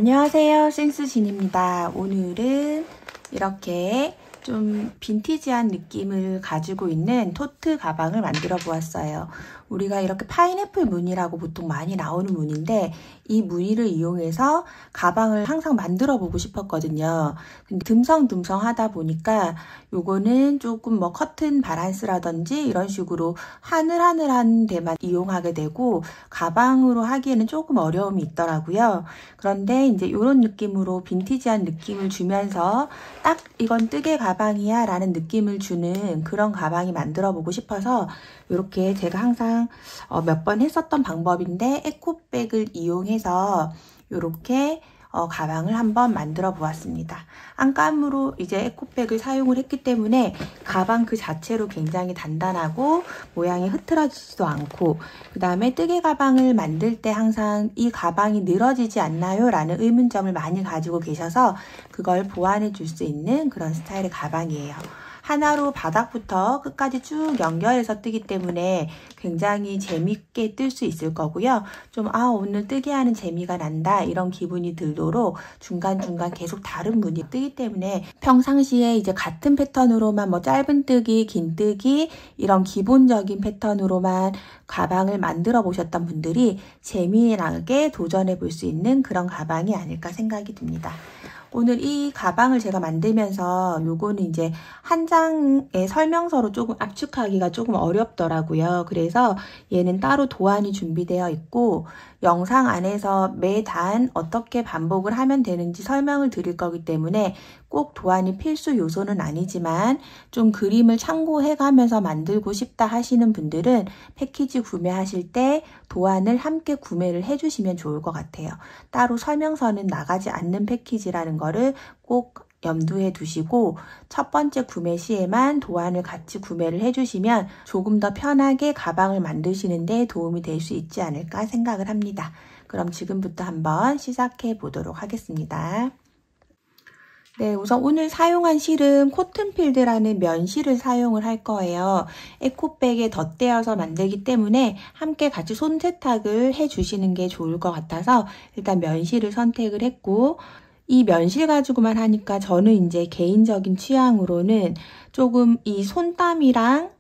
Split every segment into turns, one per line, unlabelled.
안녕하세요, 센스진입니다. 오늘은 이렇게 좀 빈티지한 느낌을 가지고 있는 토트 가방을 만들어 보았어요. 우리가 이렇게 파인애플 무늬라고 보통 많이 나오는 무늬인데 이 무늬를 이용해서 가방을 항상 만들어 보고 싶었거든요. 근데 듬성듬성 하다 보니까 요거는 조금 뭐 커튼 바란스라든지 이런 식으로 하늘하늘한 데만 이용하게 되고 가방으로 하기에는 조금 어려움이 있더라고요. 그런데 이제 이런 느낌으로 빈티지한 느낌을 주면서 딱 이건 뜨개 가방이야 라는 느낌을 주는 그런 가방이 만들어 보고 싶어서 이렇게 제가 항상 몇 번 했었던 방법인데 에코백을 이용해서 이렇게 가방을 한번 만들어 보았습니다. 안감으로 이제 에코백을 사용을 했기 때문에 가방 그 자체로 굉장히 단단하고 모양이 흐트러지지도 않고, 그 다음에 뜨개 가방을 만들 때 항상 이 가방이 늘어지지 않나요? 라는 의문점을 많이 가지고 계셔서 그걸 보완해 줄 수 있는 그런 스타일의 가방이에요. 하나로 바닥부터 끝까지 쭉 연결해서 뜨기 때문에 굉장히 재밌게 뜰 수 있을 거고요. 좀 오늘 뜨게 하는 재미가 난다 이런 기분이 들도록 중간중간 계속 다른 무늬 뜨기 때문에 평상시에 이제 같은 패턴으로만 뭐 짧은 뜨기, 긴 뜨기 이런 기본적인 패턴으로만 가방을 만들어 보셨던 분들이 재미나게 도전해 볼 수 있는 그런 가방이 아닐까 생각이 듭니다. 오늘 이 가방을 제가 만들면서 요거는 이제 한 장의 설명서로 조금 압축하기가 조금 어렵더라고요. 그래서 얘는 따로 도안이 준비되어 있고 영상 안에서 매 단 어떻게 반복을 하면 되는지 설명을 드릴 거기 때문에 꼭 도안이 필수 요소는 아니지만 좀 그림을 참고해 가면서 만들고 싶다 하시는 분들은 패키지 구매하실 때 도안을 함께 구매를 해주시면 좋을 것 같아요. 따로 설명서는 나가지 않는 패키지라는 거를 꼭 염두에 두시고 첫 번째 구매 시에만 도안을 같이 구매를 해주시면 조금 더 편하게 가방을 만드시는 데 도움이 될 수 있지 않을까 생각을 합니다. 그럼 지금부터 한번 시작해 보도록 하겠습니다. 네, 우선 오늘 사용한 실은 코튼필드라는 면실을 사용을 할 거예요. 에코백에 덧대어서 만들기 때문에 함께 같이 손 세탁을 해주시는 게 좋을 것 같아서 일단 면실을 선택을 했고, 이 면실 가지고만 하니까 저는 이제 개인적인 취향으로는 조금 이 손땀이랑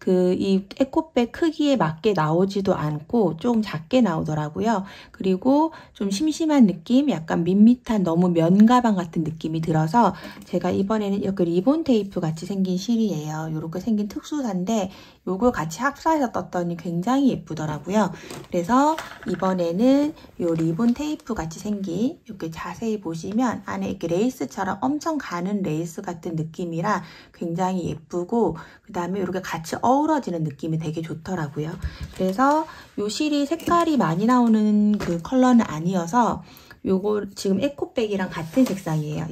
이 에코백 크기에 맞게 나오지도 않고 조금 작게 나오더라고요. 그리고 좀 심심한 느낌, 약간 밋밋한 너무 면 가방 같은 느낌이 들어서 제가 이번에는 이렇게 리본 테이프 같이 생긴 실이에요. 이렇게 생긴 특수사인데 요걸 같이 합사해서 떴더니 굉장히 예쁘더라고요. 그래서 이번에는 요 리본 테이프 같이 생긴 이렇게 자세히 보시면 안에 이렇게 레이스처럼 엄청 가는 레이스 같은 느낌이라 굉장히 예쁘고, 그 다음에 이렇게 같이 어우러지는 느낌이 되게 좋더라고요. 그래서 요 실이 색깔이 많이 나오는 그 컬러는 아니어서 요거 지금 에코백이랑 같은 색상이에요.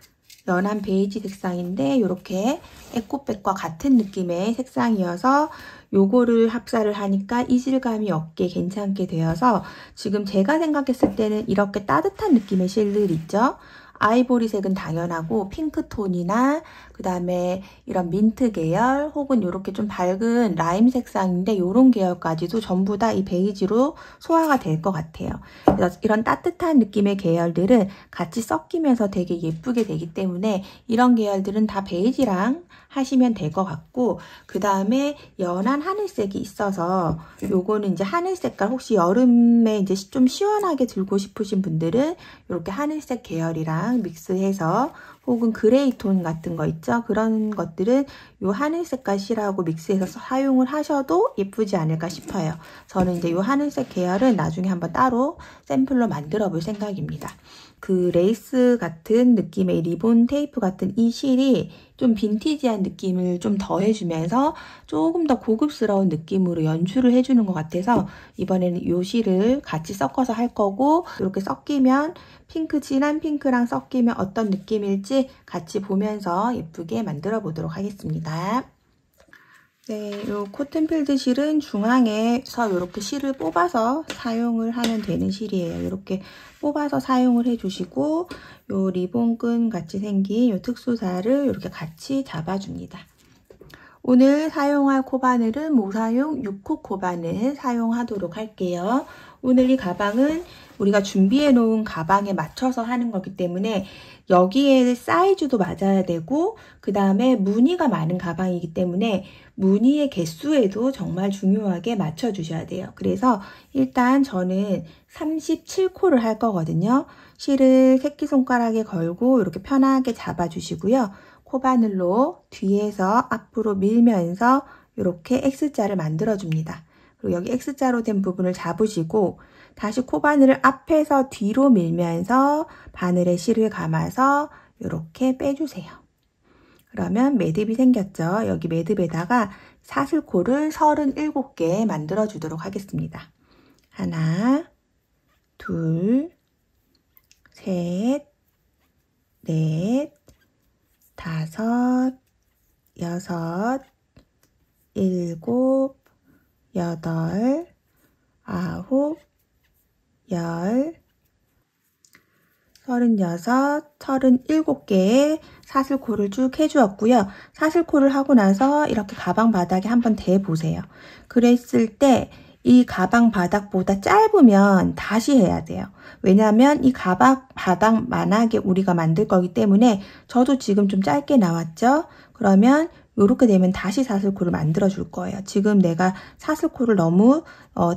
연한 베이지 색상인데 이렇게 에코백과 같은 느낌의 색상이어서 요거를 합사를 하니까 이질감이 없게 괜찮게 되어서 지금 제가 생각했을 때는 이렇게 따뜻한 느낌의 실들 있죠? 아이보리색은 당연하고 핑크톤이나 그 다음에 이런 민트 계열 혹은 이렇게 좀 밝은 라임 색상인데 이런 계열까지도 전부 다 이 베이지로 소화가 될 것 같아요. 그래서 이런 따뜻한 느낌의 계열들은 같이 섞이면서 되게 예쁘게 되기 때문에 이런 계열들은 다 베이지랑 하시면 될 것 같고, 그 다음에 연한 하늘색이 있어서 요거는 이제 하늘 색깔 혹시 여름에 이제 좀 시원하게 들고 싶으신 분들은 이렇게 하늘색 계열이랑 믹스해서 혹은 그레이 톤 같은 거 있죠? 그런 것들은 요 하늘 색깔 실하고 믹스해서 사용을 하셔도 예쁘지 않을까 싶어요. 저는 이제 요 하늘색 계열은 나중에 한번 따로 샘플로 만들어 볼 생각입니다. 그 레이스 같은 느낌의 리본 테이프 같은 이 실이 좀 빈티지한 느낌을 좀 더해주면서 조금 더 고급스러운 느낌으로 연출을 해주는 것 같아서 이번에는 이 실을 같이 섞어서 할 거고, 이렇게 섞이면 진한 핑크랑 섞이면 어떤 느낌일지 같이 보면서 예쁘게 만들어 보도록 하겠습니다. 네, 요 코튼필드 실은 중앙에서 이렇게 실을 뽑아서 사용을 하면 되는 실이에요. 이렇게 뽑아서 사용을 해주시고 요 리본끈 같이 생긴 요 특수사를 이렇게 같이 잡아줍니다. 오늘 사용할 코바늘은 모사용 6호 코바늘 사용하도록 할게요. 오늘 이 가방은 우리가 준비해 놓은 가방에 맞춰서 하는 거기 때문에 여기에 사이즈도 맞아야 되고 그 다음에 무늬가 많은 가방이기 때문에 무늬의 개수에도 정말 중요하게 맞춰 주셔야 돼요. 그래서 일단 저는 37코를 할 거거든요. 실을 새끼손가락에 걸고 이렇게 편하게 잡아 주시고요. 코바늘로 뒤에서 앞으로 밀면서 이렇게 X자를 만들어 줍니다. 그리고 여기 X자로 된 부분을 잡으시고 다시 코바늘을 앞에서 뒤로 밀면서 바늘에 실을 감아서 이렇게 빼주세요. 그러면 매듭이 생겼죠. 여기 매듭에다가 사슬코를 37개 만들어 주도록 하겠습니다. 하나, 둘, 셋, 넷, 다섯, 여섯, 일곱, 여덟, 아홉, 열, 36, 37개의 사슬코를 쭉 해주었고요. 사슬코를 하고 나서 이렇게 가방 바닥에 한번 대보세요. 그랬을 때 이 가방 바닥보다 짧으면 다시 해야 돼요. 왜냐하면 이 가방 바닥만하게 우리가 만들 거기 때문에 저도 지금 좀 짧게 나왔죠? 그러면 이렇게 되면 다시 사슬코를 만들어 줄 거예요. 지금 내가 사슬코를 너무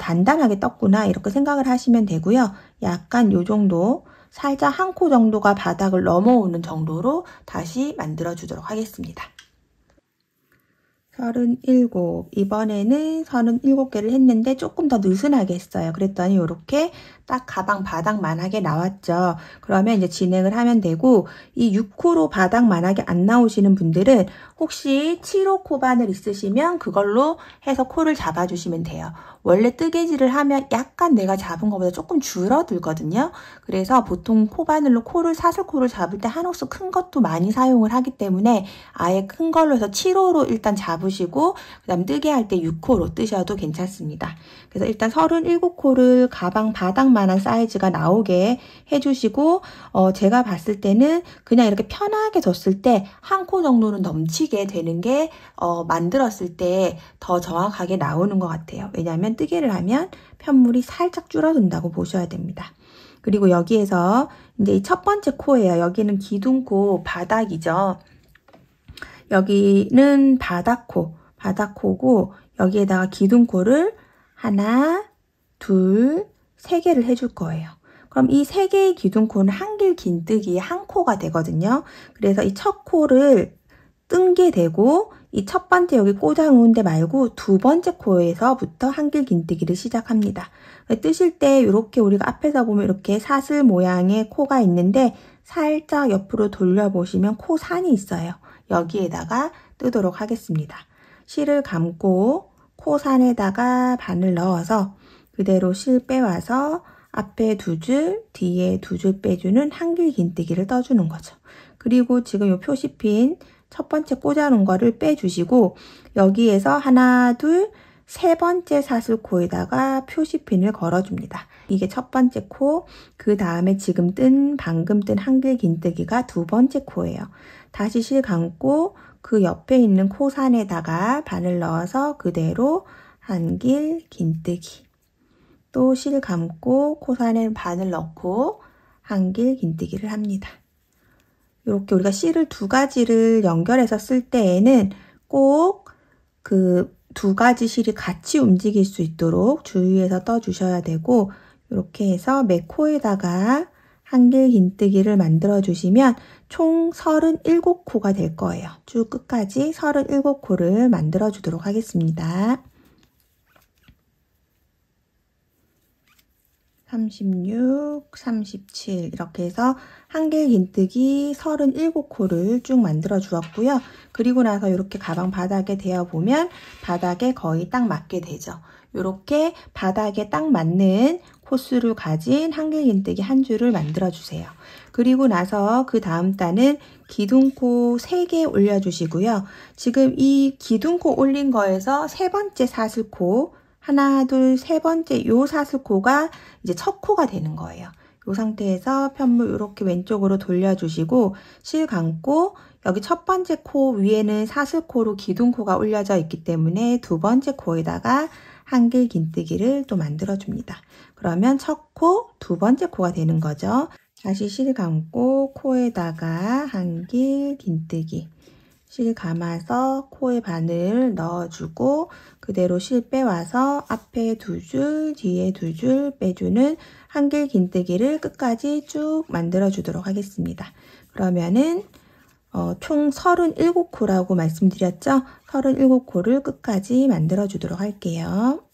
단단하게 떴구나 이렇게 생각을 하시면 되고요. 약간 요 정도 살짝 한 코 정도가 바닥을 넘어오는 정도로 다시 만들어 주도록 하겠습니다. 37, 이번에는 37개를 했는데 조금 더 느슨하게 했어요. 그랬더니 이렇게 딱 가방 바닥만하게 나왔죠. 그러면 이제 진행을 하면 되고 이 6호로 바닥만하게 안 나오시는 분들은 혹시 7호 코바늘 있으시면 그걸로 해서 코를 잡아주시면 돼요. 원래 뜨개질을 하면 약간 내가 잡은 것보다 조금 줄어들거든요. 그래서 보통 코바늘로 사슬코를 잡을 때 한 옥수 큰 것도 많이 사용을 하기 때문에 아예 큰 걸로 해서 7호로 일단 잡으시고 그 다음 뜨개 할 때 6호로 뜨셔도 괜찮습니다. 그래서 일단 37코를 가방 바닥만한 사이즈가 나오게 해주시고 제가 봤을 때는 그냥 이렇게 편하게 뒀을 때 한 코 정도는 넘치게 되는 게 만들었을 때 더 정확하게 나오는 것 같아요. 왜냐하면 뜨개를 하면 편물이 살짝 줄어든다고 보셔야 됩니다. 그리고 여기에서 이제 이 첫 번째 코예요. 여기는 기둥코 바닥이죠. 여기는 바닥코고 여기에다가 기둥코를 하나, 둘, 세 개를 해줄 거예요. 그럼 이 세 개의 기둥코는 한길 긴뜨기의 한 코가 되거든요. 그래서 이 첫 코를 뜬 게 되고 이 첫 번째 여기 꽂아 놓은 데 말고 두 번째 코에서부터 한길 긴뜨기를 시작합니다. 뜨실 때 이렇게 우리가 앞에서 보면 이렇게 사슬 모양의 코가 있는데 살짝 옆으로 돌려보시면 코산이 있어요. 여기에다가 뜨도록 하겠습니다. 실을 감고 코산에다가 바늘 넣어서 그대로 실 빼와서 앞에 두 줄, 뒤에 두 줄 빼주는 한길 긴뜨기를 떠주는 거죠. 그리고 지금 이 표시핀 첫 번째 꽂아놓은 거를 빼주시고 여기에서 하나, 둘, 세 번째 사슬코에다가 표시핀을 걸어줍니다. 이게 첫 번째 코, 그 다음에 지금 방금 뜬 한길 긴뜨기가 두 번째 코예요. 다시 실 감고 그 옆에 있는 코산에다가 바늘 넣어서 그대로 한길 긴뜨기. 또 실 감고 코산에 바늘 넣고 한길 긴뜨기를 합니다. 이렇게 우리가 실을 두 가지를 연결해서 쓸 때에는 꼭 그 두 가지 실이 같이 움직일 수 있도록 주의해서 떠주셔야 되고 이렇게 해서 매 코에다가 한길 긴뜨기를 만들어 주시면 총 37코가 될 거예요. 쭉 끝까지 37코를 만들어 주도록 하겠습니다. 36, 37 이렇게 해서 한길 긴뜨기 37코를 쭉 만들어 주었고요. 그리고 나서 이렇게 가방 바닥에 대어보면 바닥에 거의 딱 맞게 되죠. 이렇게 바닥에 딱 맞는 코수를 가진 한길 긴뜨기 한 줄을 만들어 주세요. 그리고 나서 그 다음 단은 기둥코 3개 올려주시고요. 지금 이 기둥코 올린 거에서 세 번째 사슬코 하나, 둘, 세 번째 요 사슬코가 이제 첫 코가 되는 거예요. 이 상태에서 편물 이렇게 왼쪽으로 돌려주시고 실 감고 여기 첫 번째 코 위에는 사슬코로 기둥코가 올려져 있기 때문에 두 번째 코에다가 한길 긴뜨기를 또 만들어줍니다. 그러면 첫 코, 두 번째 코가 되는 거죠. 다시 실 감고 코에다가 한길 긴뜨기. 실 감아서 코에 바늘 넣어주고 그대로 실 빼와서 앞에 두 줄, 뒤에 두 줄 빼주는 한길 긴뜨기를 끝까지 쭉 만들어 주도록 하겠습니다. 그러면은 총 37코라고 말씀드렸죠? 37코를 끝까지 만들어 주도록 할게요.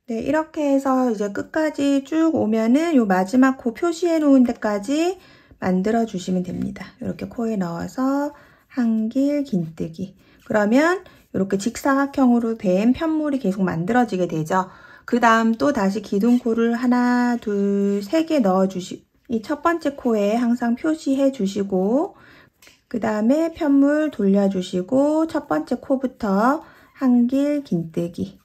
네, 이렇게 해서 이제 끝까지 쭉 오면은 요 마지막 코 표시해 놓은 데까지 만들어 주시면 됩니다. 이렇게 코에 넣어서 한길 긴뜨기. 그러면 이렇게 직사각형으로 된 편물이 계속 만들어지게 되죠. 그 다음 또 다시 기둥코를 하나, 둘, 세 개 넣어주시고 이 첫 번째 코에 항상 표시해 주시고 그 다음에 편물 돌려주시고 첫 번째 코부터 한길 긴뜨기.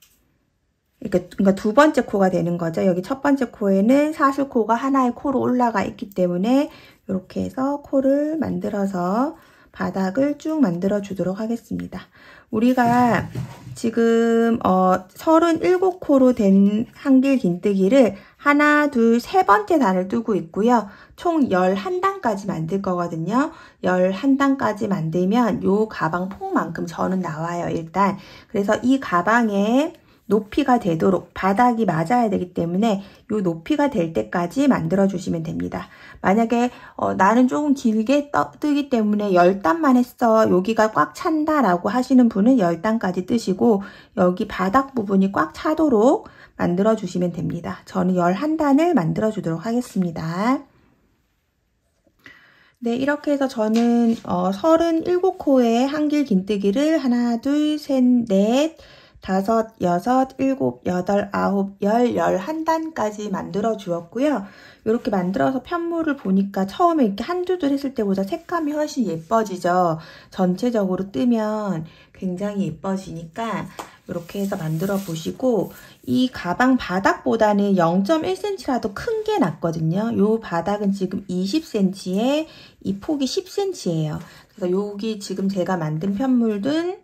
그러니까 두 번째 코가 되는 거죠. 여기 첫 번째 코에는 사슬코가 하나의 코로 올라가 있기 때문에 이렇게 해서 코를 만들어서 바닥을 쭉 만들어 주도록 하겠습니다. 우리가 지금 37코로 된 한길 긴뜨기를 하나, 둘, 세 번째 단을 뜨고 있고요. 총 11단까지 만들 거거든요. 11단까지 만들면 요 가방 폭만큼 저는 나와요, 일단. 그래서 이 가방에 높이가 되도록 바닥이 맞아야 되기 때문에 이 높이가 될 때까지 만들어 주시면 됩니다. 만약에 나는 조금 길게 뜨기 때문에 10단만 했어, 여기가 꽉 찬다 라고 하시는 분은 10단까지 뜨시고 여기 바닥 부분이 꽉 차도록 만들어 주시면 됩니다. 저는 11단을 만들어 주도록 하겠습니다. 네, 이렇게 해서 저는 37코의 한길 긴뜨기를 하나, 둘, 셋, 넷, 다섯, 여섯, 일곱, 여덟, 아홉, 열, 11단까지 만들어 주었고요. 이렇게 만들어서 편물을 보니까 처음에 이렇게 한두 줄 했을 때보다 색감이 훨씬 예뻐지죠. 전체적으로 뜨면 굉장히 예뻐지니까 이렇게 해서 만들어 보시고 이 가방 바닥보다는 0.1cm라도 큰 게 낫거든요. 이 바닥은 지금 20cm에 이 폭이 10cm예요. 그래서 여기 지금 제가 만든 편물은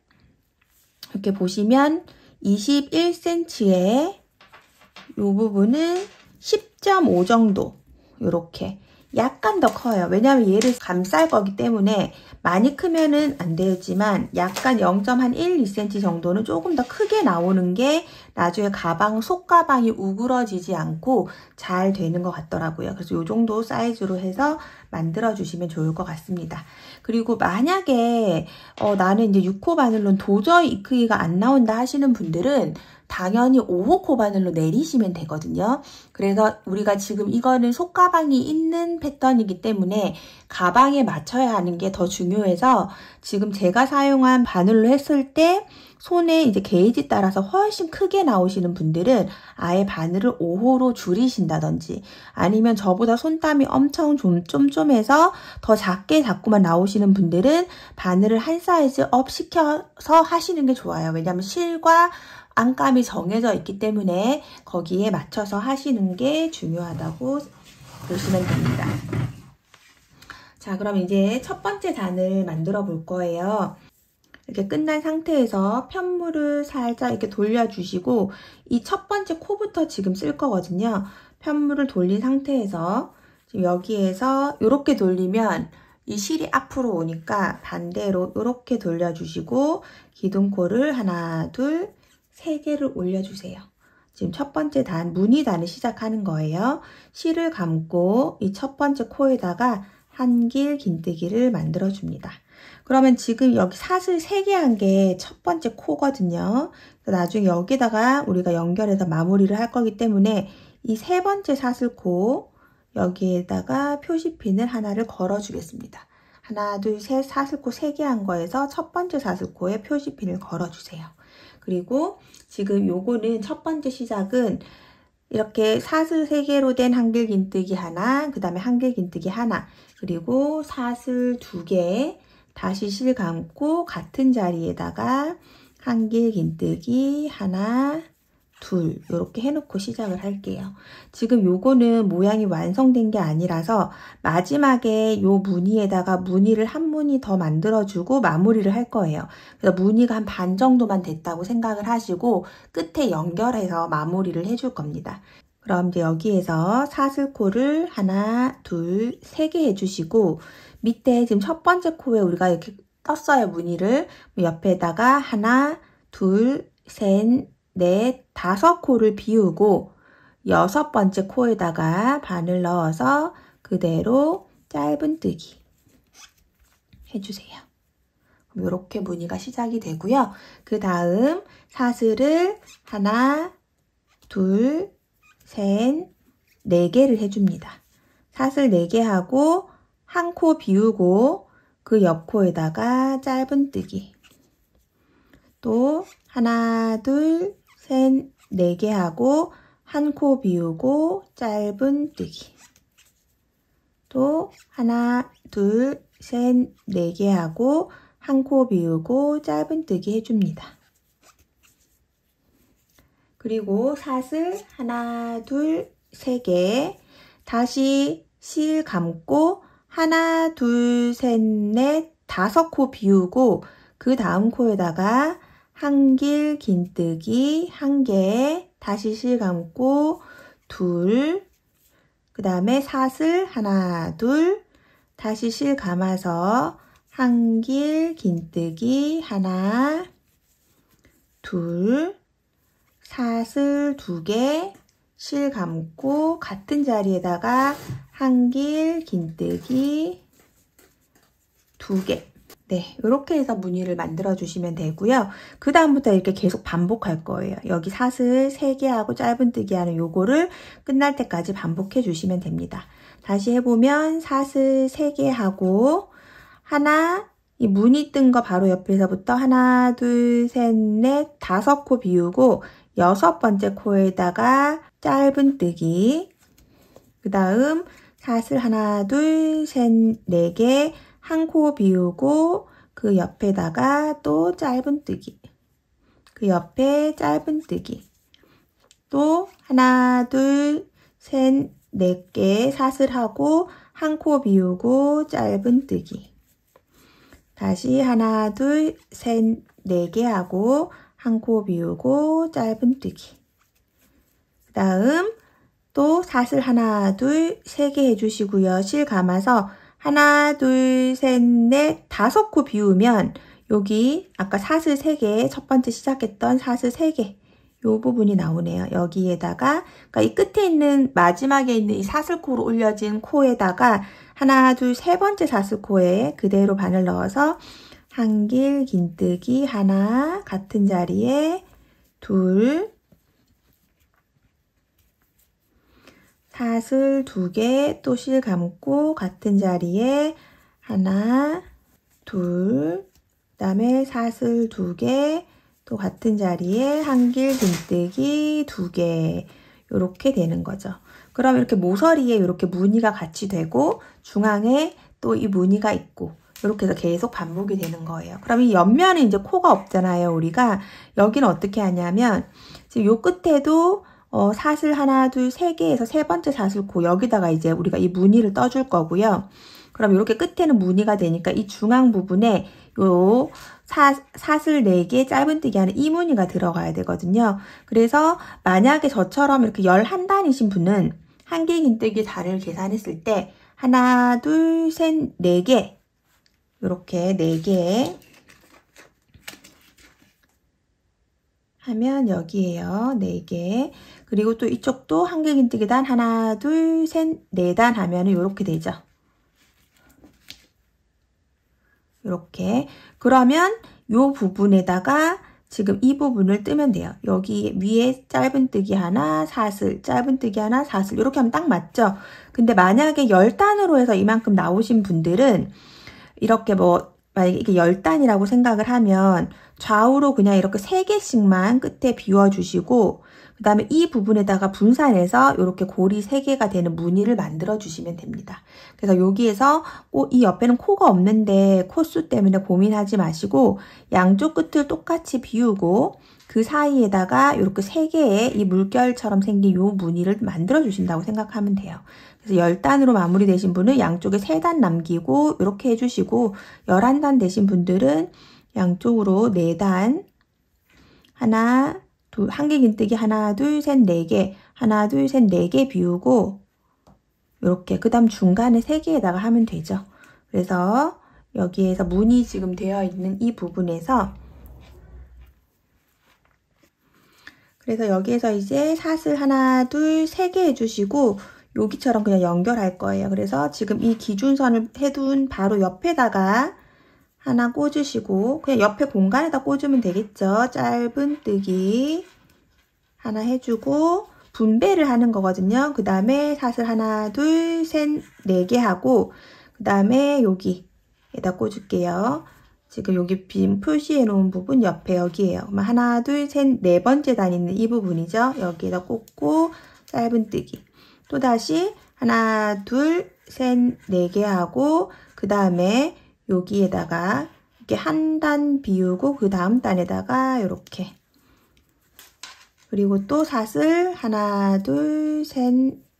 이렇게 보시면 21cm에 이 부분은 10.5 정도 이렇게 약간 더 커요. 왜냐하면 얘를 감쌀 거기 때문에 많이 크면은 안 되지만 약간 0.1, 2cm 정도는 조금 더 크게 나오는 게 나중에 가방, 속가방이 우그러지지 않고 잘 되는 것 같더라고요. 그래서 이 정도 사이즈로 해서 만들어 주시면 좋을 것 같습니다. 그리고 만약에 나는 이제 6호 바늘로는 도저히 이 크기가 안 나온다 하시는 분들은 당연히 5호 코 바늘로 내리시면 되거든요. 그래서 우리가 지금 이거는 속가방이 있는 패턴이기 때문에 가방에 맞춰야 하는 게 더 중요해서 지금 제가 사용한 바늘로 했을 때 손에 이제 게이지 따라서 훨씬 크게 나오시는 분들은 아예 바늘을 5호로 줄이신다든지 아니면 저보다 손땀이 엄청 쫌쫌해서 더 작게 자꾸만 나오시는 분들은 바늘을 한 사이즈 업 시켜서 하시는 게 좋아요. 왜냐하면 실과 안감이 정해져 있기 때문에 거기에 맞춰서 하시는 게 중요하다고 보시면 됩니다. 자, 그럼 이제 첫 번째 단을 만들어 볼 거예요. 이렇게 끝난 상태에서 편물을 살짝 이렇게 돌려주시고 이 첫 번째 코부터 지금 쓸 거거든요. 편물을 돌린 상태에서 지금 여기에서 이렇게 돌리면 이 실이 앞으로 오니까 반대로 이렇게 돌려주시고 기둥코를 하나, 둘, 세 개를 올려주세요. 지금 첫 번째 단, 무늬단을 시작하는 거예요. 실을 감고 이 첫 번째 코에다가 한길 긴뜨기를 만들어 줍니다. 그러면 지금 여기 사슬 3개 한 게 첫 번째 코거든요. 나중에 여기다가 우리가 연결해서 마무리를 할 거기 때문에 이 세 번째 사슬코 여기에다가 표시핀을 하나를 걸어 주겠습니다. 하나, 둘, 셋, 사슬코 3개 한 거에서 첫 번째 사슬코에 표시핀을 걸어 주세요. 그리고 지금 요거는 첫 번째 시작은 이렇게 사슬 3개로 된 한길 긴뜨기 하나, 그 다음에 한길 긴뜨기 하나, 그리고 사슬 2개, 다시 실 감고 같은 자리에다가 한길 긴뜨기 하나, 둘 이렇게 해놓고 시작을 할게요. 지금 요거는 모양이 완성된 게 아니라서 마지막에 요 무늬에다가 무늬를 한 무늬 더 만들어주고 마무리를 할 거예요. 그래서 무늬가 한 반 정도만 됐다고 생각을 하시고 끝에 연결해서 마무리를 해줄 겁니다. 그럼 이제 여기에서 사슬코를 하나, 둘, 세 개 해주시고 밑에 지금 첫 번째 코에 우리가 이렇게 떴어요. 무늬를. 옆에다가 하나, 둘, 셋, 넷, 다섯 코를 비우고 여섯 번째 코에다가 바늘 넣어서 그대로 짧은뜨기 해주세요. 이렇게 무늬가 시작이 되고요. 그 다음 사슬을 하나, 둘, 셋, 네 개를 해줍니다. 사슬 4개 하고 한 코 비우고 그 옆 코에다가 짧은뜨기. 또 하나, 둘, 셋, 4개 하고 한 코 비우고 짧은뜨기. 또 하나, 둘, 셋, 4개 하고 한 코 비우고 짧은뜨기 해줍니다. 그리고 사슬 하나, 둘, 3개 다시 실 감고 하나, 둘, 셋, 넷, 다섯 코 비우고 그 다음 코에다가 한길 긴뜨기 1개, 다시 실 감고 둘, 그 다음에 사슬 하나, 둘, 다시 실 감아서 한길 긴뜨기 하나, 둘, 사슬 2개, 실 감고 같은 자리에다가 한길 긴뜨기 2개. 네, 이렇게 해서 무늬를 만들어 주시면 되고요. 그 다음부터 이렇게 계속 반복할 거예요. 여기 사슬 3개 하고 짧은뜨기 하는 요거를 끝날 때까지 반복해 주시면 됩니다. 다시 해보면 사슬 3개 하고 하나, 이 무늬 뜬 거 바로 옆에서부터 하나, 둘, 셋, 넷, 다섯 코 비우고 여섯 번째 코에다가 짧은뜨기. 그 다음 사슬 하나, 둘, 셋, 4개 한 코 비우고 그 옆에다가 또 짧은뜨기. 그 옆에 짧은뜨기. 또 하나, 둘, 셋, 4개 사슬하고 한 코 비우고 짧은뜨기. 다시 하나, 둘, 셋, 4개 하고 한 코 비우고 짧은뜨기. 그 다음 또 사슬 하나, 둘, 3개 해주시고요. 실 감아서 하나, 둘, 셋, 넷, 다섯 코 비우면 여기 아까 사슬 3개, 첫 번째 시작했던 사슬 3개 요 부분이 나오네요. 여기에다가 그러니까 이 끝에 있는 마지막에 있는 이 사슬코로 올려진 코에다가 하나, 둘, 세 번째 사슬코에 그대로 바늘 넣어서 한길 긴뜨기 하나, 같은 자리에 둘, 사슬 2개 또 실 감고 같은 자리에 하나, 둘, 그 다음에 사슬 2개 또 같은 자리에 한길 긴뜨기 2개 이렇게 되는 거죠. 그럼 이렇게 모서리에 이렇게 무늬가 같이 되고 중앙에 또 이 무늬가 있고 이렇게 해서 계속 반복이 되는 거예요. 그럼 이 옆면은 이제 코가 없잖아요. 우리가 여기는 어떻게 하냐면 지금 요 끝에도 사슬 하나, 둘, 3개에서 세 번째 사슬코 여기다가 이제 우리가 이 무늬를 떠줄 거고요. 그럼 이렇게 끝에는 무늬가 되니까 이 중앙 부분에 요 사슬 4개 짧은뜨기 하는 이 무늬가 들어가야 되거든요. 그래서 만약에 저처럼 이렇게 11단이신 분은 한길 긴뜨기 자를 계산했을 때 하나, 둘, 셋, 4개 이렇게 4개 하면 여기에요. 4개. 그리고 또 이쪽도 한길 긴뜨기 단 하나, 둘, 셋, 4단 하면 이렇게 되죠. 이렇게. 그러면 요 부분에다가 지금 이 부분을 뜨면 돼요. 여기 위에 짧은뜨기 하나, 사슬, 짧은뜨기 하나, 사슬 이렇게 하면 딱 맞죠? 근데 만약에 10단으로 해서 이만큼 나오신 분들은 이렇게 만약에 이게 10단이라고 생각을 하면 좌우로 그냥 이렇게 3개씩만 끝에 비워주시고 그 다음에 이 부분에다가 분산해서 이렇게 고리 3개가 되는 무늬를 만들어 주시면 됩니다. 그래서 여기에서 이 옆에는 코가 없는데 코수 때문에 고민하지 마시고 양쪽 끝을 똑같이 비우고 그 사이에다가 이렇게 3개의 이 물결처럼 생긴 요 무늬를 만들어 주신다고 생각하면 돼요. 그래서 10단으로 마무리되신 분은 양쪽에 3단 남기고 이렇게 해주시고 11단 되신 분들은 양쪽으로 4단 하나, 둘, 한 개 긴뜨기 하나, 둘, 셋, 4개 하나, 둘, 셋, 4개 비우고 이렇게 그 다음 중간에 3개에다가 하면 되죠. 그래서 여기에서 무늬 지금 되어 있는 이 부분에서 그래서 여기에서 이제 사슬 하나, 둘, 3개 해주시고 여기처럼 그냥 연결할 거예요. 그래서 지금 이 기준선을 해둔 바로 옆에다가 하나 꽂으시고 그냥 옆에 공간에다 꽂으면 되겠죠. 짧은뜨기 하나 해주고 분배를 하는 거거든요. 그 다음에 사슬 하나, 둘, 셋, 4개 하고 그 다음에 여기에다 꽂을게요. 지금 여기 빈 표시해 놓은 부분 옆에 여기에요. 하나, 둘, 셋, 4번째 단 있는 이 부분이죠. 여기에다 꽂고 짧은뜨기 또다시 하나, 둘, 셋, 4개 하고 그 다음에 여기에다가 이렇게 한 단 비우고 그 다음 단에다가 이렇게 그리고 또 사슬 하나, 둘, 셋,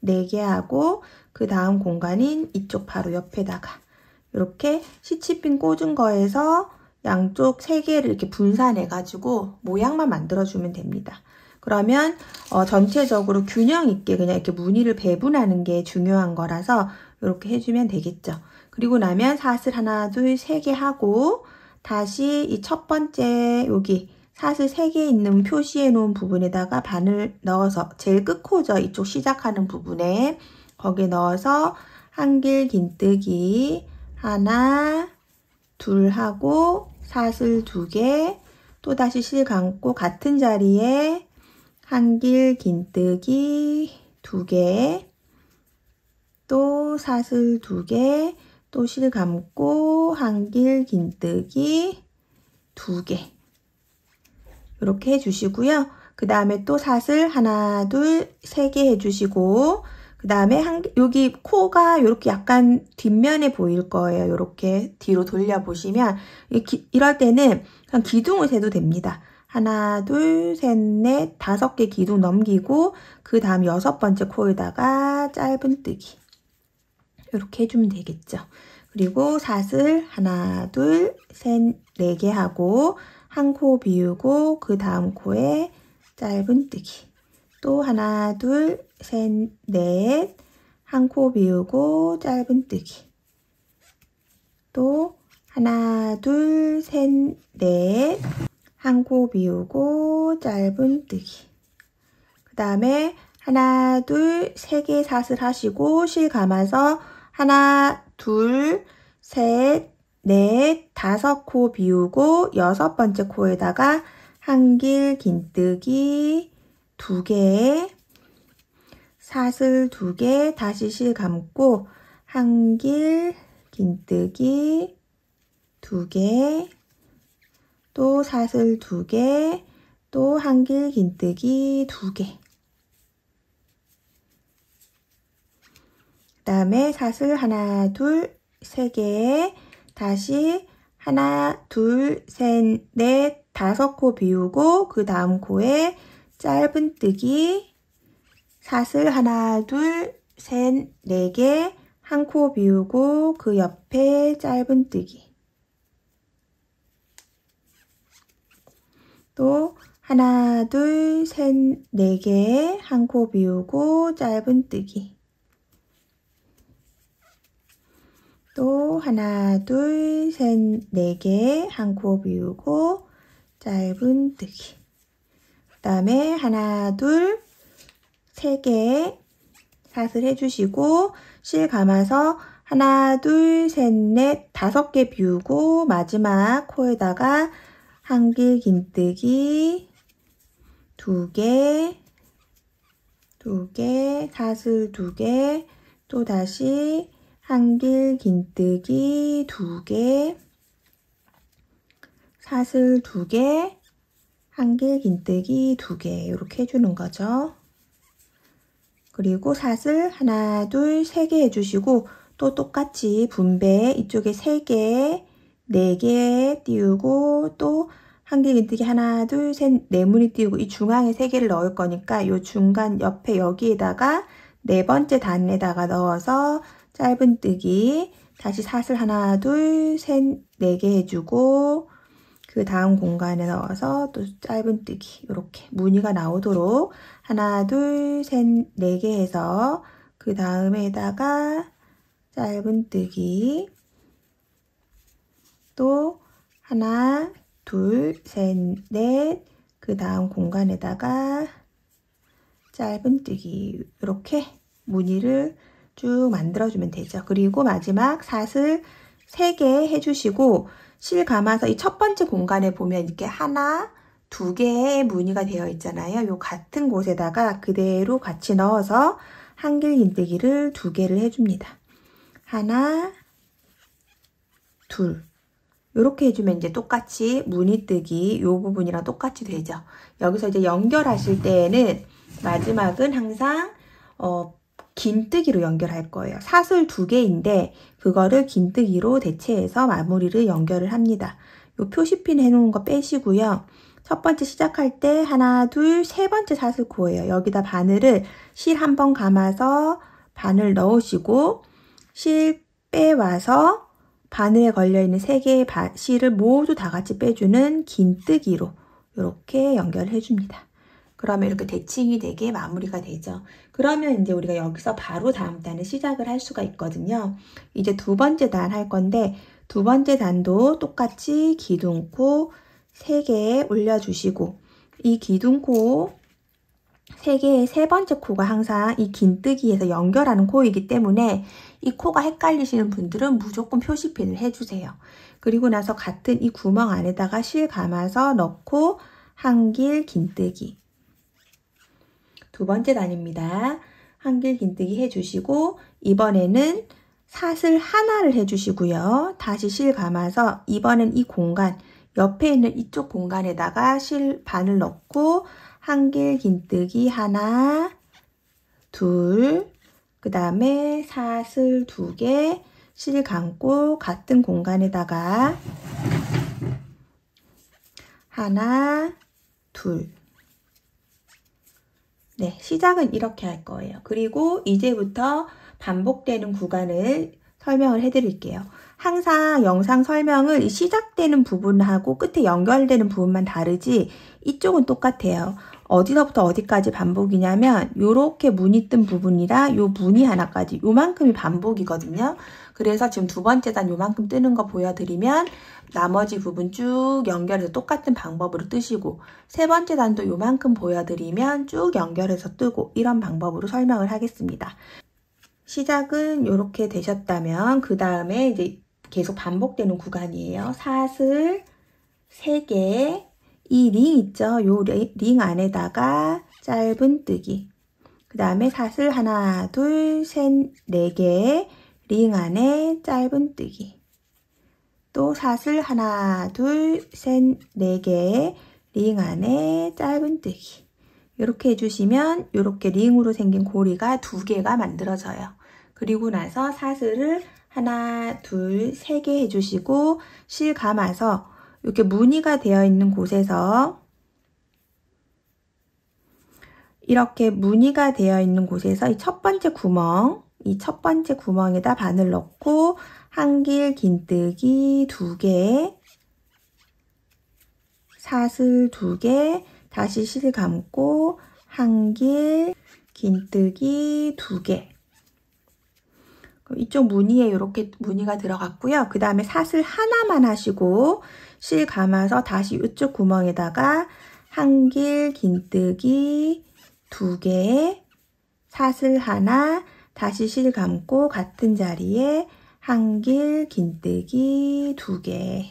4개 하고 그 다음 공간인 이쪽 바로 옆에다가 이렇게 시치핀 꽂은 거에서 양쪽 3개를 이렇게 분산해 가지고 모양만 만들어 주면 됩니다. 그러면 전체적으로 균형 있게 그냥 이렇게 무늬를 배분하는 게 중요한 거라서 이렇게 해주면 되겠죠. 그리고 나면 사슬 하나, 둘, 3개 하고 다시 이 첫 번째 여기 사슬 3개 있는 표시해 놓은 부분에다가 바늘 넣어서 제일 끝코죠. 이쪽 시작하는 부분에 거기에 넣어서 한길 긴뜨기 하나, 둘 하고 사슬 2개 또다시 실 감고 같은 자리에 한길 긴뜨기 2개 또 사슬 2개 또 실 감고 한길 긴뜨기 2개 이렇게 해주시고요. 그 다음에 또 사슬 하나, 둘, 3개 해주시고 그 다음에 여기 코가 이렇게 약간 뒷면에 보일 거예요. 이렇게 뒤로 돌려보시면 이럴 때는 그냥 기둥을 세도 됩니다. 하나, 둘, 셋, 넷, 5개 기둥 넘기고 그 다음 6번째 코에다가 짧은뜨기 이렇게 해주면 되겠죠. 그리고 사슬 하나, 둘, 셋, 4개 하고 한 코 비우고 그 다음 코에 짧은뜨기 또 하나, 둘, 셋, 넷 한 코 비우고 짧은뜨기 또 하나, 둘, 셋, 넷 한 코 비우고 짧은뜨기 그 다음에 하나, 둘, 3개 사슬 하시고 실 감아서 하나, 둘, 셋, 넷, 5코 비우고 6번째 코에다가 한길 긴뜨기 2개, 사슬 2개, 다시 실 감고 한길 긴뜨기 2개, 또 사슬 2개, 또 한길 긴뜨기 2개. 그 다음에 사슬 하나, 둘, 3개, 다시 하나, 둘, 셋, 넷, 5코 비우고 그 다음 코에 짧은뜨기 사슬 하나, 둘, 셋, 4개 한 코 비우고 그 옆에 짧은뜨기 또 하나, 둘, 셋, 4개 한 코 비우고 짧은뜨기 또 하나, 둘, 셋, 4개 한 코 비우고 짧은뜨기 그 다음에 하나, 둘, 3개 사슬 해주시고 실 감아서 하나, 둘, 셋, 넷, 5개 비우고 마지막 코에다가 한길 긴뜨기 2개, 2개, 사슬 2개, 또 다시 한길 긴뜨기 2개, 사슬 2개, 한길 긴뜨기 2개 이렇게 해주는 거죠. 그리고 사슬 하나, 둘, 3개 해주시고 또 똑같이 분배 이쪽에 3개, 4개 띄우고 또 한길 긴뜨기 하나, 둘, 셋, 4무늬 띄우고 이 중앙에 3개를 넣을 거니까 이 중간 옆에 여기에다가 4번째 단에다가 넣어서 짧은뜨기 다시 사슬 하나, 둘, 셋, 4개 해주고 그 다음 공간에 넣어서 또 짧은뜨기 이렇게 무늬가 나오도록 하나, 둘, 셋, 4개 해서 그 다음에다가 짧은뜨기 또 하나, 둘, 셋, 넷, 그 다음 공간에다가 짧은뜨기 이렇게 무늬를 쭉 만들어주면 되죠. 그리고 마지막 사슬 3개 해주시고 실 감아서 이 첫 번째 공간에 보면 이렇게 하나, 2개의 무늬가 되어 있잖아요. 요 같은 곳에다가 그대로 같이 넣어서 한길 긴뜨기를 2개를 해줍니다. 하나, 둘. 이렇게 해주면 이제 똑같이 무늬뜨기 이 부분이랑 똑같이 되죠. 여기서 이제 연결하실 때에는 마지막은 항상 긴뜨기로 연결할 거예요. 사슬 2개인데 그거를 긴뜨기로 대체해서 마무리를 연결을 합니다. 이 표시핀 해놓은 거 빼시고요. 첫 번째 시작할 때 하나, 둘, 3번째 사슬 코예요. 여기다 바늘을 실 한번 감아서 바늘 넣으시고 실 빼와서 바늘에 걸려있는 3개의 실을 모두 다 같이 빼주는 긴뜨기로 이렇게 연결해 줍니다. 그러면 이렇게 대칭이 되게 마무리가 되죠. 그러면 이제 우리가 여기서 바로 다음 단을 시작을 할 수가 있거든요. 이제 2번째 단 할 건데 2번째 단도 똑같이 기둥코 3개 올려주시고 이 기둥코 3개의 3번째 코가 항상 이 긴뜨기에서 연결하는 코이기 때문에 이 코가 헷갈리시는 분들은 무조건 표시핀을 해주세요. 그리고 나서 같은 이 구멍 안에다가 실 감아서 넣고 한길 긴뜨기 2번째 단입니다. 한길 긴뜨기 해주시고 이번에는 사슬 하나를 해주시고요. 다시 실 감아서 이번엔 이 공간 옆에 있는 이쪽 공간에다가 실 바늘 넣고 한길 긴뜨기 하나, 둘, 그 다음에 사슬 2개 실 감고 같은 공간에다가 하나, 둘. 네, 시작은 이렇게 할 거예요. 그리고 이제부터 반복되는 구간을 설명을 해드릴게요. 항상 영상 설명을 이 시작되는 부분하고 끝에 연결되는 부분만 다르지 이쪽은 똑같아요. 어디서부터 어디까지 반복이냐면 요렇게 무늬 뜬 부분이랑 요 무늬 하나까지 요만큼이 반복이거든요. 그래서 지금 2번째 단 요만큼 뜨는 거 보여드리면 나머지 부분 쭉 연결해서 똑같은 방법으로 뜨시고 3번째 단도 요만큼 보여드리면 쭉 연결해서 뜨고 이런 방법으로 설명을 하겠습니다. 시작은 이렇게 되셨다면 그 다음에 이제 계속 반복되는 구간이에요. 사슬 3개 이 링 있죠? 요 링 안에다가 짧은뜨기 그 다음에 사슬 하나, 둘, 셋, 4개 링 안에 짧은뜨기 또 사슬 하나, 둘, 셋, 4개 링 안에 짧은뜨기 이렇게 해주시면 이렇게 링으로 생긴 고리가 2개가 만들어져요. 그리고 나서 사슬을 하나, 둘, 3개 해주시고 실 감아서 이렇게 무늬가 되어 있는 곳에서 이렇게 무늬가 되어 있는 곳에서 이 첫 번째 구멍, 이 첫 번째 구멍에다 바늘 넣고 한길 긴뜨기 2개, 사슬 2개, 다시 실 감고 한길 긴뜨기 2개. 이쪽 무늬에 이렇게 무늬가 들어갔고요. 그 다음에 사슬 하나만 하시고 실 감아서 다시 이쪽 구멍에다가 한길 긴뜨기 2개, 사슬 하나, 다시 실 감고 같은 자리에 한길 긴뜨기 2개.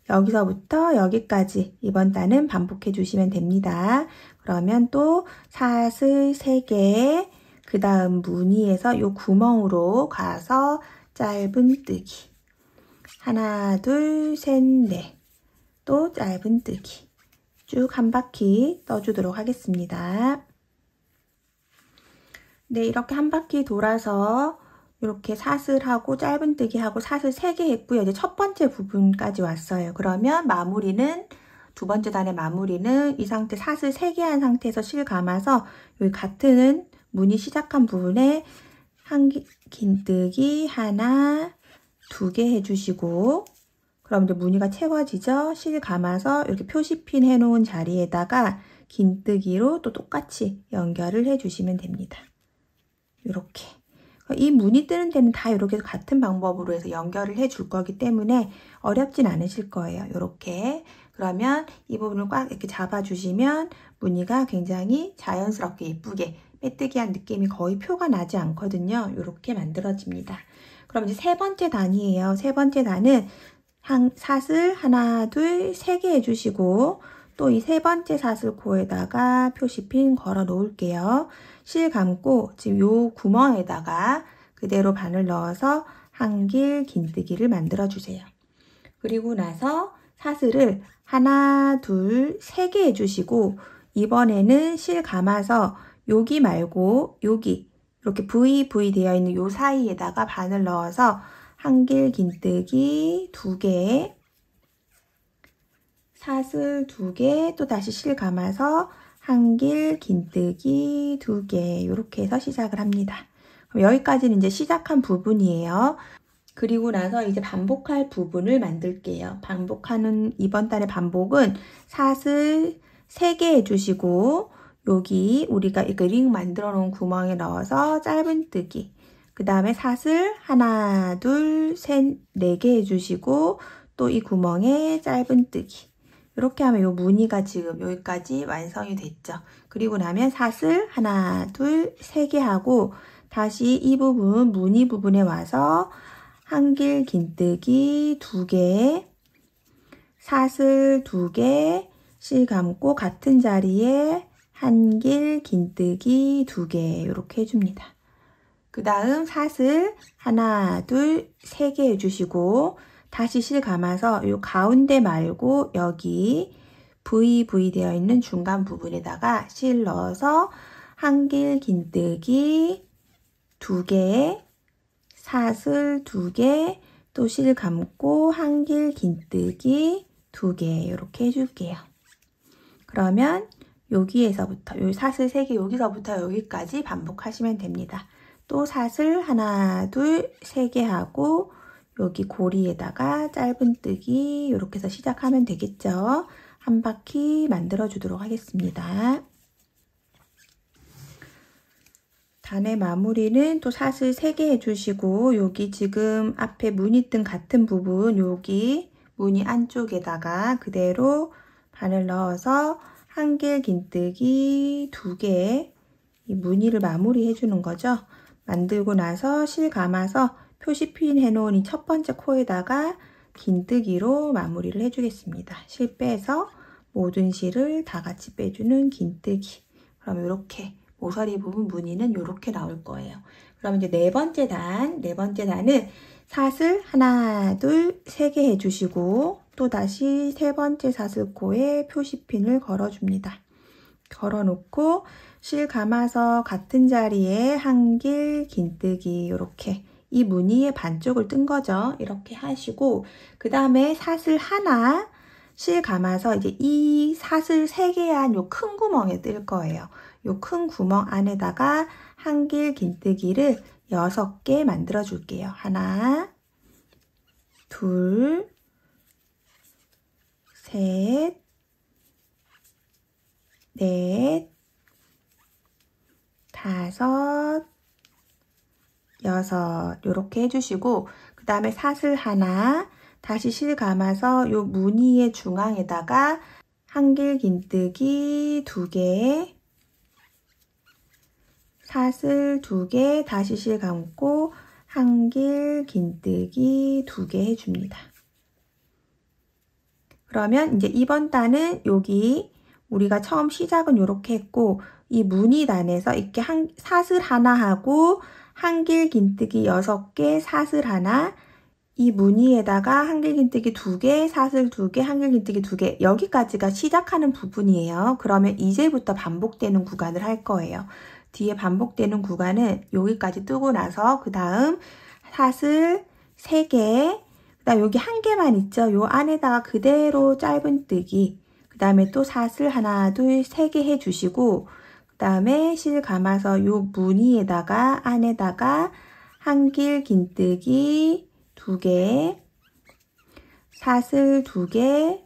여기서부터 여기까지 이번 단은 반복해 주시면 됩니다. 그러면 또 사슬 3개, 그 다음 무늬에서 이 구멍으로 가서 짧은뜨기 하나, 둘, 셋, 넷 또 짧은뜨기 쭉 한 바퀴 떠주도록 하겠습니다. 네, 이렇게 한 바퀴 돌아서 이렇게 사슬하고 짧은뜨기 하고 사슬 3개 했고요. 이제 첫 번째 부분까지 왔어요. 그러면 마무리는 두 번째 단의 마무리는 이 상태 사슬 3개 한 상태에서 실 감아서 여기 같은 무늬 시작한 부분에 긴뜨기 하나, 2개 해주시고 그럼 이제 무늬가 채워지죠? 실 감아서 이렇게 표시핀 해놓은 자리에다가 긴뜨기로 또 똑같이 연결을 해주시면 됩니다. 이렇게. 이 무늬 뜨는 데는 다 이렇게 같은 방법으로 해서 연결을 해줄 거기 때문에 어렵진 않으실 거예요. 이렇게. 그러면 이 부분을 꽉 이렇게 잡아주시면 무늬가 굉장히 자연스럽게 예쁘게 빼뜨기한 느낌이 거의 표가 나지 않거든요. 이렇게 만들어집니다. 그럼 이제 세 번째 단이에요. 세 번째 단은 사슬 하나, 둘, 3개 해주시고 또 이 세 번째 사슬코에다가 표시핀 걸어 놓을게요. 실 감고 지금 요 구멍에다가 그대로 바늘 넣어서 한길 긴뜨기를 만들어 주세요. 그리고 나서 사슬을 하나, 둘, 3개 해주시고 이번에는 실 감아서 여기 말고 여기 이렇게 V 되어 있는 요 사이에다가 바늘 넣어서 한길 긴뜨기 2개, 사슬 2개, 또 다시 실 감아서 한길 긴뜨기 2개 이렇게 해서 시작을 합니다. 그럼 여기까지는 이제 시작한 부분이에요. 그리고 나서 이제 반복할 부분을 만들게요. 반복하는 이번 단의 반복은 사슬 3개 해주시고 여기 우리가 이렇게 링 만들어 놓은 구멍에 넣어서 짧은뜨기 그 다음에 사슬 하나, 둘, 셋, 4개 해주시고 또 이 구멍에 짧은뜨기 이렇게 하면 요 무늬가 지금 여기까지 완성이 됐죠. 그리고 나면 사슬 하나, 둘, 3개 하고 다시 이 부분 무늬 부분에 와서 한길 긴뜨기 2개, 사슬 2개, 실 감고 같은 자리에 한길 긴뜨기 2개 이렇게 해줍니다. 그 다음 사슬 하나, 둘, 3개 해주시고 다시 실 감아서 요 가운데 말고 여기 V 되어 있는 중간 부분에다가 실 넣어서 한길 긴뜨기 2개, 사슬 2개, 또 실 감고 한길 긴뜨기 2개 이렇게 해줄게요. 그러면 여기에서부터 요 사슬 3개 여기서부터 여기까지 반복하시면 됩니다. 또 사슬 하나, 둘, 3개 하고 여기 고리에다가 짧은뜨기 이렇게 해서 시작하면 되겠죠. 한 바퀴 만들어 주도록 하겠습니다. 단의 마무리는 또 사슬 3개 해주시고 여기 지금 앞에 무늬 뜬 같은 부분 여기 무늬 안쪽에다가 그대로 바늘 넣어서 한길 긴뜨기 2개 이 무늬를 마무리 해주는 거죠. 만들고 나서 실 감아서 표시핀 해놓은 이 첫 번째 코에다가 긴뜨기로 마무리를 해주겠습니다. 실 빼서 모든 실을 다 같이 빼주는 긴뜨기. 그럼 이렇게 모서리 부분 무늬는 이렇게 나올 거예요. 그럼 이제 네 번째 단은 사슬 하나, 둘, 3개 해주시고 또 다시 세 번째 사슬코에 표시핀을 걸어줍니다. 걸어놓고 실 감아서 같은 자리에 한길 긴뜨기 이렇게 이 무늬의 반쪽을 뜬 거죠. 이렇게 하시고 그 다음에 사슬 하나 실 감아서 이제 이 사슬 3개한 요 큰 구멍에 뜰 거예요. 요 큰 구멍 안에다가 한길 긴뜨기를 6개 만들어 줄게요. 하나, 둘, 셋, 넷, 다섯, 여섯 이렇게 해주시고 그 다음에 사슬 하나 다시 실 감아서 요 무늬의 중앙에다가 한길 긴뜨기 2개, 사슬 2개 다시 실 감고 한길 긴뜨기 2개 해줍니다. 그러면 이제 이번 단은 여기 우리가 처음 시작은 이렇게 했고 이 무늬 단에서 이렇게 사슬 하나 하고 한길 긴뜨기 6개, 사슬 하나 이 무늬에다가 한길긴뜨기 2개, 사슬 2개, 한길긴뜨기 2개, 여기까지가 시작하는 부분이에요. 그러면 이제부터 반복되는 구간을 할 거예요. 뒤에 반복되는 구간은 여기까지 뜨고 나서 그 다음 사슬 3개, 그 다음 여기 1개만 있죠. 요 안에다가 그대로 짧은뜨기, 그 다음에 또 사슬 하나, 둘, 3개 해주시고, 그 다음에 실 감아서 요 무늬에다가 안에다가 한길긴뜨기 2개, 사슬 2개,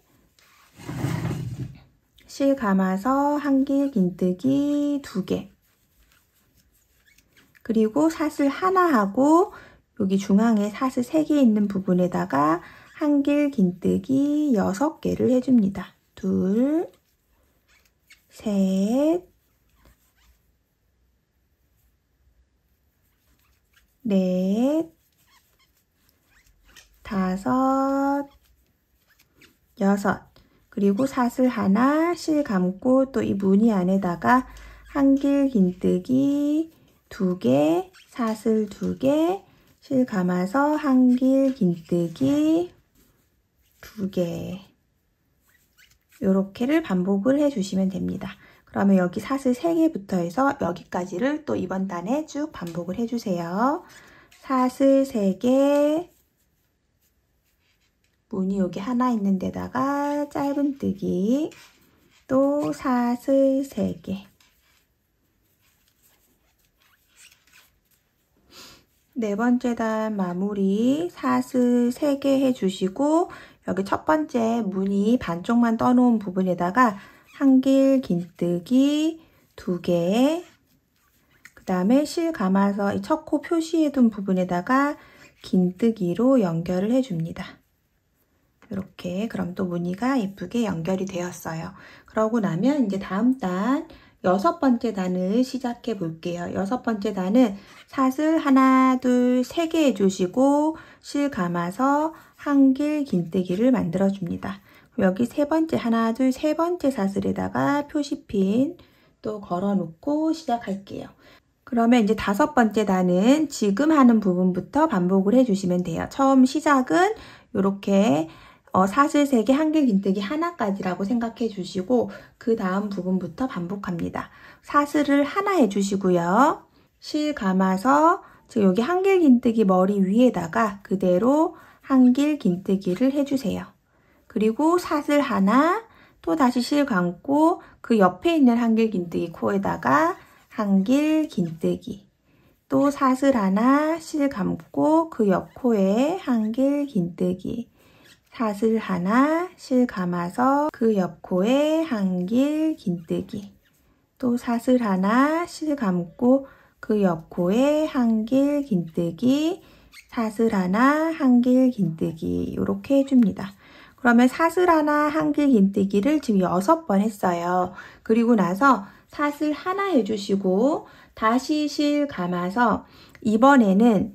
실 감아서 한길긴뜨기 2개, 그리고 사슬 하나 하고 여기 중앙에 사슬 3개 있는 부분에다가 한길긴뜨기 6개를 해줍니다. 둘, 셋, 넷, 다섯, 여섯, 그리고 사슬 하나, 실 감고 또 이 무늬 안에다가 한길긴뜨기 2개, 사슬 2개, 실 감아서 한길긴뜨기 2개, 요렇게를 반복을 해주시면 됩니다. 그러면 여기 사슬 3개부터 해서 여기까지를 또 이번 단에 쭉 반복을 해주세요. 사슬 3개, 무늬 여기 하나 있는 데다가 짧은뜨기, 또 사슬 3개, 네 번째 단 마무리 사슬 3개 해주시고, 여기 첫 번째 무늬 반쪽만 떠놓은 부분에다가 한길긴뜨기 2개, 그 다음에 실 감아서 이 첫 코 표시해둔 부분에다가 긴뜨기로 연결을 해줍니다. 이렇게 그럼 또 무늬가 예쁘게 연결이 되었어요. 그러고 나면 이제 다음 단 6번째 단을 시작해 볼게요. 6번째 단은 사슬 하나, 둘, 3개 해주시고 실 감아서 한길긴뜨기를 만들어 줍니다. 여기 세 번째 하나, 둘, 세 번째 사슬에다가 표시핀 또 걸어 놓고 시작할게요. 그러면 이제 5번째 단은 지금 하는 부분부터 반복을 해주시면 돼요. 처음 시작은 이렇게 사슬 3개, 한길긴뜨기 하나까지라고 생각해 주시고 그 다음 부분부터 반복합니다. 사슬을 하나 해주시고요. 실 감아서 지금 여기 한길긴뜨기 머리 위에다가 그대로 한길긴뜨기를 해주세요. 그리고 사슬 하나, 또 다시 실 감고 그 옆에 있는 한길긴뜨기 코에다가 한길긴뜨기, 또 사슬 하나, 실 감고 그 옆 코에 한길긴뜨기, 사슬 하나, 실 감아서 그 옆 코에 한길긴뜨기, 또 사슬 하나, 실 감고 그 옆 코에 한길긴뜨기, 사슬 하나, 한길긴뜨기 이렇게 해줍니다. 그러면 사슬 하나, 한길긴뜨기를 지금 6번 했어요. 그리고 나서 사슬 하나 해주시고 다시 실 감아서 이번에는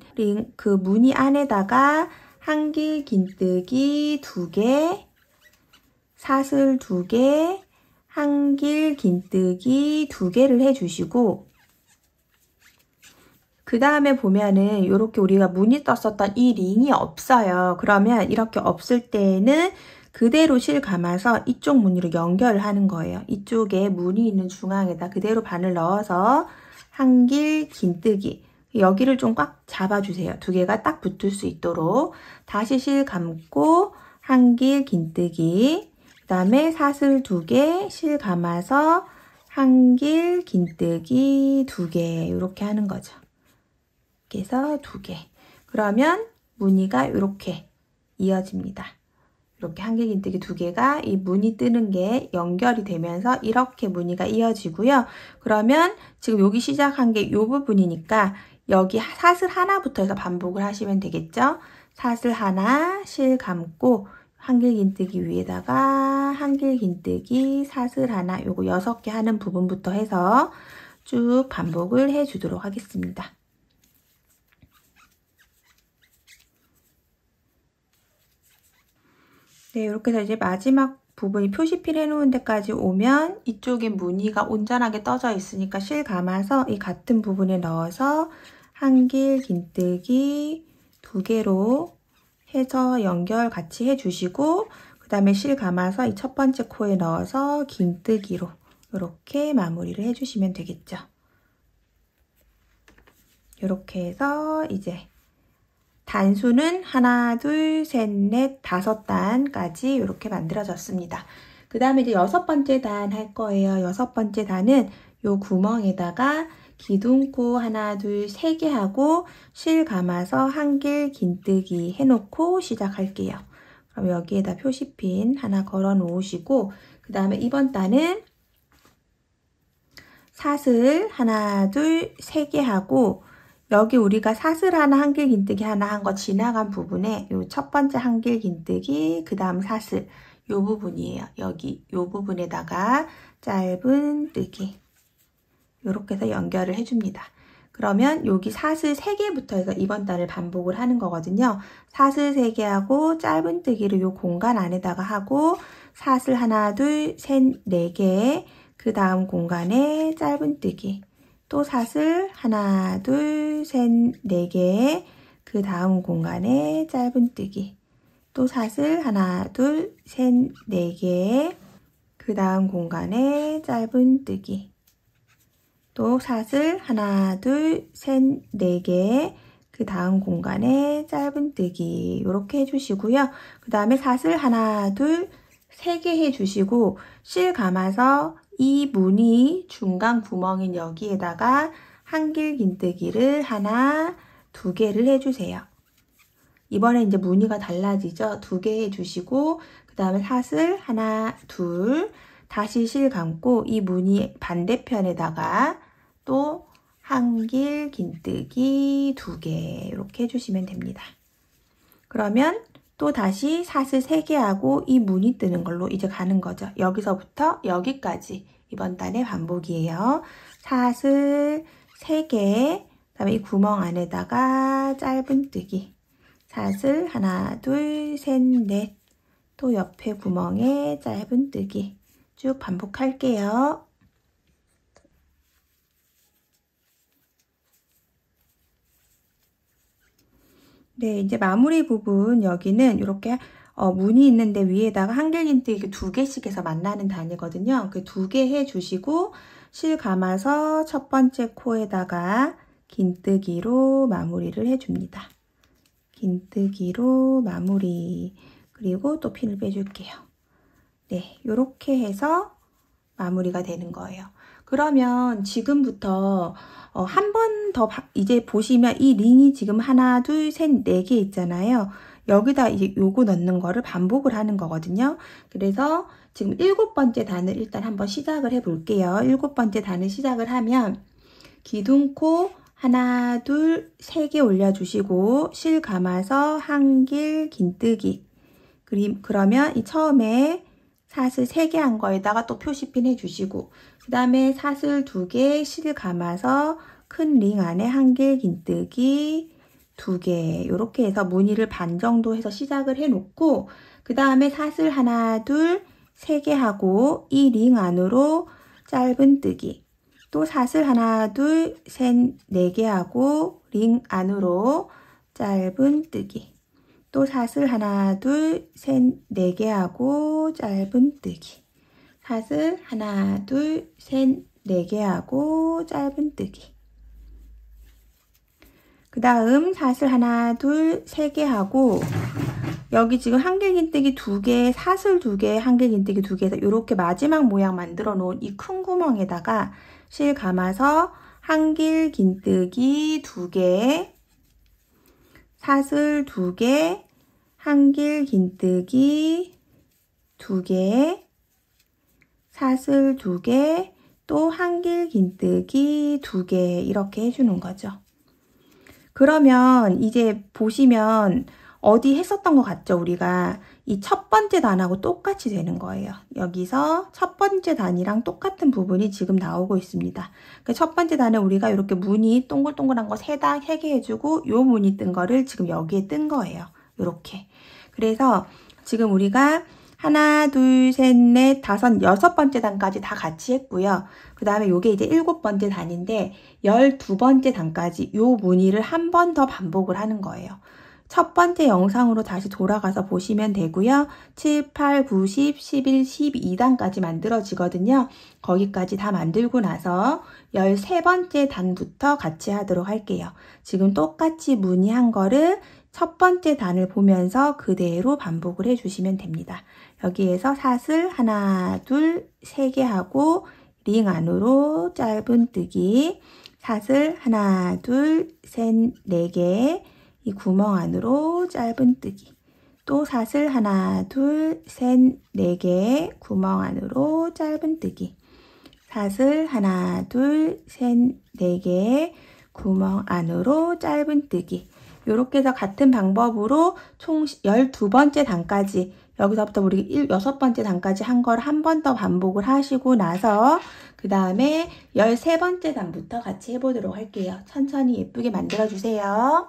그 무늬 안에다가 한길긴뜨기 2개, 사슬 2개, 한길긴뜨기 2개를 해주시고 그 다음에 보면은 이렇게 우리가 무늬 떴었던 이 링이 없어요. 그러면 이렇게 없을 때는 그대로 실 감아서 이쪽 무늬로 연결을 하는 거예요. 이쪽에 무늬 있는 중앙에다 그대로 바늘 넣어서 한길긴뜨기, 여기를 좀 꽉 잡아주세요. 2개가 딱 붙을 수 있도록. 다시 실 감고 한길긴뜨기, 그 다음에 사슬 2개, 실 감아서 한길긴뜨기 2개 이렇게 하는 거죠. 이렇게 해서 2개. 그러면 무늬가 이렇게 이어집니다. 이렇게 한길긴뜨기 2개가 이 무늬 뜨는 게 연결이 되면서 이렇게 무늬가 이어지고요. 그러면 지금 여기 시작한 게 이 부분이니까 여기 사슬 하나부터 해서 반복을 하시면 되겠죠. 사슬 하나, 실 감고 한길긴뜨기 위에다가 한길긴뜨기, 사슬 하나, 요거 6개 하는 부분부터 해서 쭉 반복을 해주도록 하겠습니다. 네, 이렇게 해서 이제 마지막 부분이 표시필 해놓은 데까지 오면 이쪽에 무늬가 온전하게 떠져 있으니까 실 감아서 이 같은 부분에 넣어서 한길긴뜨기 2개로 해서 연결 같이 해주시고 그 다음에 실 감아서 이 첫 번째 코에 넣어서 긴뜨기로 이렇게 마무리를 해주시면 되겠죠. 이렇게 해서 이제 단수는 하나, 둘, 셋, 넷, 5단까지 이렇게 만들어졌습니다. 그 다음에 이제 6번째 단 할 거예요. 6번째 단은 요 구멍에다가 기둥코 하나, 둘, 3개 하고 실 감아서 한길 긴뜨기 해놓고 시작할게요. 그럼 여기에다 표시핀 하나 걸어 놓으시고 그 다음에 이번 단은 사슬 하나, 둘, 3개 하고 여기 우리가 사슬 하나, 한길 긴뜨기 하나 한 거 지나간 부분에 요 첫 번째 한길 긴뜨기, 그 다음 사슬 요 부분이에요. 여기 요 부분에다가 짧은 뜨기 요렇게 해서 연결을 해줍니다. 그러면 여기 사슬 3개부터 해서 이번 단을 반복을 하는 거거든요. 사슬 3개 하고 짧은 뜨기를 요 공간 안에다가 하고 사슬 하나, 둘, 셋, 4개 그 다음 공간에 짧은 뜨기 또 사슬 하나, 둘, 셋, 4개 그 다음 공간에 짧은 뜨기 또 사슬 하나, 둘, 셋, 4개 그 다음 공간에 짧은 뜨기 또 사슬 하나, 둘, 셋, 4개 그 다음 공간에 짧은 뜨기 이렇게 해주시고요. 그 다음에 사슬 하나, 둘, 3개 해주시고 실 감아서 이 무늬 중간 구멍인 여기에다가 한길 긴뜨기를 하나, 2개를 해주세요. 이번에 이제 무늬가 달라지죠. 2개 해주시고 그 다음에 사슬 하나, 둘 다시 실 감고 이 무늬 반대편에다가 또 한길 긴뜨기 2개 이렇게 해주시면 됩니다. 그러면 또 다시 사슬 3개 하고 이 무늬 뜨는 걸로 이제 가는 거죠. 여기서부터 여기까지 이번 단의 반복이에요. 사슬 3개, 그 다음에 이 구멍 안에다가 짧은 뜨기, 사슬 하나, 둘, 셋, 넷, 또 옆에 구멍에 짧은 뜨기 쭉 반복할게요. 네, 이제 마무리 부분 여기는 이렇게 무늬 있는데 위에다가 한길 긴뜨기 2개씩 해서 만나는 단이거든요. 그 2개 해주시고 실 감아서 첫 번째 코에다가 긴뜨기로 마무리를 해줍니다. 긴뜨기로 마무리. 그리고 또 핀을 빼줄게요. 네, 이렇게 해서 마무리가 되는 거예요. 그러면 지금부터 한 번 더 이제 보시면 이 링이 지금 하나, 둘, 셋, 4개 있잖아요. 여기다 이제 요거 넣는 거를 반복을 하는 거거든요. 그래서 지금 7번째 단을 일단 한번 시작을 해 볼게요. 7번째 단을 시작을 하면 기둥코 하나, 둘, 3개 올려주시고 실 감아서 한길 긴뜨기. 그러면 이 처음에 사슬 3개 한 거에다가 또 표시핀 해주시고 그 다음에 사슬 2개 실 감아서 큰 링 안에 한길 긴뜨기 2개 이렇게 해서 무늬를 반 정도 해서 시작을 해 놓고 그 다음에 사슬 하나, 둘, 3개 하고 이 링 안으로 짧은 뜨기 또 사슬 하나, 둘, 셋, 4개 하고 링 안으로 짧은 뜨기 또 사슬 하나, 둘, 셋, 4개 하고 짧은 뜨기 사슬 하나, 둘, 셋, 4개 하고 짧은 뜨기 그 다음 사슬 하나, 둘, 3개 하고 여기 지금 한길 긴뜨기 2개, 사슬 2개, 한길 긴뜨기 2개 해서 이렇게 마지막 모양 만들어 놓은 이 큰 구멍에다가 실 감아서 한길 긴뜨기 2개, 사슬 2개, 한길 긴뜨기 2개, 사슬 2개, 또 한길 긴뜨기 2개 이렇게 해주는 거죠. 그러면 이제 보시면 어디 했었던 것 같죠? 우리가 이 첫 번째 단하고 똑같이 되는 거예요. 여기서 첫 번째 단이랑 똑같은 부분이 지금 나오고 있습니다. 그 첫 번째 단은 우리가 이렇게 무늬 동글동글한 거 3개 해주고 요 무늬 뜬 거를 지금 여기에 뜬 거예요. 이렇게. 그래서 지금 우리가 하나, 둘, 셋, 넷, 5, 6번째 단까지 다 같이 했고요. 그 다음에 요게 이제 7번째 단인데 12번째 단까지 요 무늬를 한 번 더 반복을 하는 거예요. 첫 번째 영상으로 다시 돌아가서 보시면 되고요. 7, 8, 9, 10, 11, 12단까지 만들어지거든요. 거기까지 다 만들고 나서 13번째 단부터 같이 하도록 할게요. 지금 똑같이 무늬한 거를 첫 번째 단을 보면서 그대로 반복을 해주시면 됩니다. 여기에서 사슬 하나, 둘, 3개 하고 링 안으로 짧은뜨기, 사슬 하나, 둘, 셋, 4개, 이 구멍 안으로 짧은뜨기, 또 사슬 하나, 둘, 셋, 4개, 구멍 안으로 짧은뜨기, 사슬 하나, 둘, 셋, 4개, 구멍 안으로 짧은뜨기. 이렇게 해서 같은 방법으로 총 12번째 단까지, 여기서부터 우리 6번째 단까지 한 걸 한 번 더 반복을 하시고 나서 그 다음에 13번째 단부터 같이 해보도록 할게요. 천천히 예쁘게 만들어주세요.